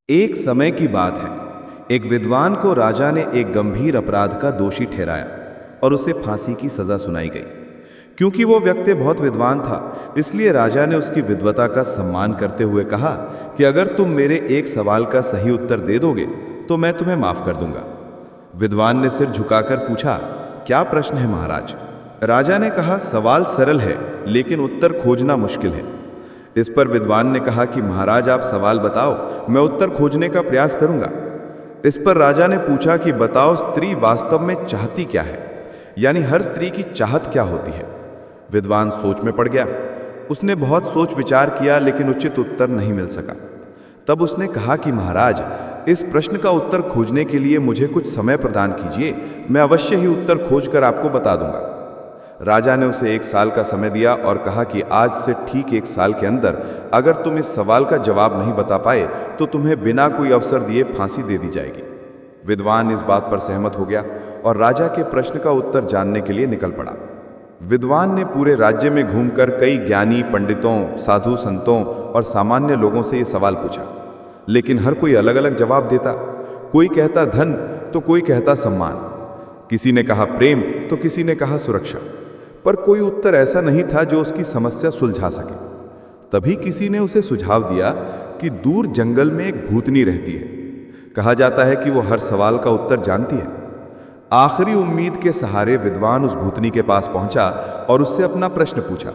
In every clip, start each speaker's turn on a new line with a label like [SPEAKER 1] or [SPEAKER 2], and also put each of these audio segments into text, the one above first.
[SPEAKER 1] एक समय की बात है। एक विद्वान को राजा ने एक गंभीर अपराध का दोषी ठहराया और उसे फांसी की सजा सुनाई गई। क्योंकि वो व्यक्ति बहुत विद्वान था, इसलिए राजा ने उसकी विद्वता का सम्मान करते हुए कहा कि अगर तुम मेरे एक सवाल का सही उत्तर दे दोगे तो मैं तुम्हें माफ कर दूंगा। विद्वान ने सिर झुकाकर पूछा, क्या प्रश्न है महाराज? राजा ने कहा, सवाल सरल है लेकिन उत्तर खोजना मुश्किल है। इस पर विद्वान ने कहा कि महाराज आप सवाल बताओ, मैं उत्तर खोजने का प्रयास करूंगा। इस पर राजा ने पूछा कि बताओ स्त्री वास्तव में चाहती क्या है, यानी हर स्त्री की चाहत क्या होती है। विद्वान सोच में पड़ गया। उसने बहुत सोच विचार किया लेकिन उचित उत्तर नहीं मिल सका। तब उसने कहा कि महाराज, इस प्रश्न का उत्तर खोजने के लिए मुझे कुछ समय प्रदान कीजिए, मैं अवश्य ही उत्तर खोजकर आपको बता दूंगा। राजा ने उसे 1 साल का समय दिया और कहा कि आज से ठीक 1 साल के अंदर अगर तुम इस सवाल का जवाब नहीं बता पाए तो तुम्हें बिना कोई अवसर दिए फांसी दे दी जाएगी। विद्वान इस बात पर सहमत हो गया और राजा के प्रश्न का उत्तर जानने के लिए निकल पड़ा। विद्वान ने पूरे राज्य में घूमकर कई ज्ञानी पंडितों, साधु संतों और सामान्य लोगों से ये सवाल पूछा, लेकिन हर कोई अलग अलग जवाब देता। कोई कहता धन तो कोई कहता सम्मान, किसी ने कहा प्रेम तो किसी ने कहा सुरक्षा, पर कोई उत्तर ऐसा नहीं था जो उसकी समस्या सुलझा सके। तभी किसी ने उसे सुझाव दिया कि दूर जंगल में एक भूतनी रहती है। कहा जाता है कि वो हर सवाल का उत्तर जानती है। आखिरी उम्मीद के सहारे विद्वान उस भूतनी के पास पहुंचा और उससे अपना प्रश्न पूछा।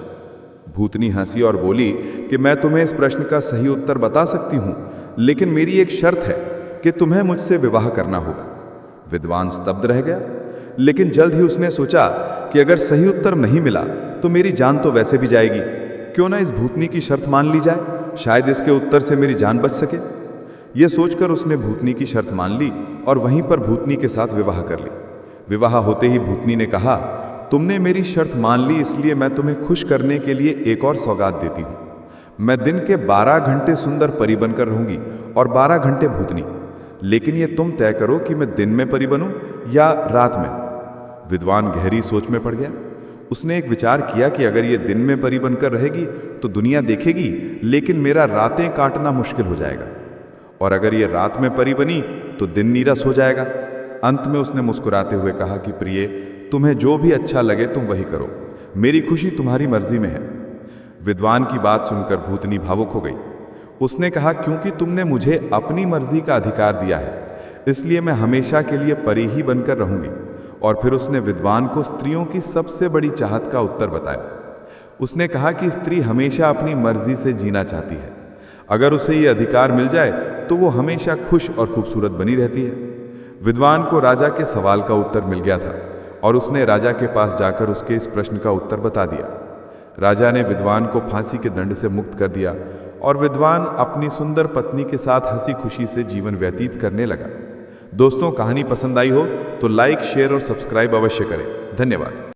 [SPEAKER 1] भूतनी हंसी और बोली कि मैं तुम्हें इस प्रश्न का सही उत्तर बता सकती हूं, लेकिन मेरी एक शर्त है कि तुम्हें मुझसे विवाह करना होगा। विद्वान स्तब्ध रह गया, लेकिन जल्द ही उसने सोचा कि अगर सही उत्तर नहीं मिला तो मेरी जान तो वैसे भी जाएगी। क्यों ना इस भूतनी की शर्त मान ली जाए, शायद इसके उत्तर से मेरी जान बच सके। यह सोचकर उसने भूतनी की शर्त मान ली और वहीं पर भूतनी के साथ विवाह कर ली। विवाह होते ही भूतनी ने कहा, तुमने मेरी शर्त मान ली, इसलिए मैं तुम्हें खुश करने के लिए एक और सौगात देती हूं। मैं दिन के 12 घंटे सुंदर परी बनकर रहूंगी और 12 घंटे भूतनी, लेकिन ये तुम तय करो कि मैं दिन में परी बनूं या रात में। विद्वान गहरी सोच में पड़ गया। उसने एक विचार किया कि अगर ये दिन में परी बनकर रहेगी तो दुनिया देखेगी, लेकिन मेरा रातें काटना मुश्किल हो जाएगा, और अगर ये रात में परी बनी तो दिन नीरस हो जाएगा। अंत में उसने मुस्कुराते हुए कहा कि प्रिय, तुम्हें जो भी अच्छा लगे तुम वही करो, मेरी खुशी तुम्हारी मर्जी में है। विद्वान की बात सुनकर भूतनी भावुक हो गई। उसने कहा, क्योंकि तुमने मुझे अपनी मर्जी का अधिकार दिया है, इसलिए मैं हमेशा के लिए परी ही बनकर रहूंगी। और फिर उसने विद्वान को स्त्रियों की सबसे बड़ी चाहत का उत्तर बताया। उसने कहा कि स्त्री हमेशा अपनी मर्जी से जीना चाहती है। अगर उसे ये अधिकार मिल जाए तो वो हमेशा खुश और खूबसूरत बनी रहती है। विद्वान को राजा के सवाल का उत्तर मिल गया था और उसने राजा के पास जाकर उसके इस प्रश्न का उत्तर बता दिया। राजा ने विद्वान को फांसी के दंड से मुक्त कर दिया और विद्वान अपनी सुंदर पत्नी के साथ हंसी खुशी से जीवन व्यतीत करने लगा। दोस्तों, कहानी पसंद आई हो तो लाइक, शेयर और सब्सक्राइब अवश्य करें। धन्यवाद।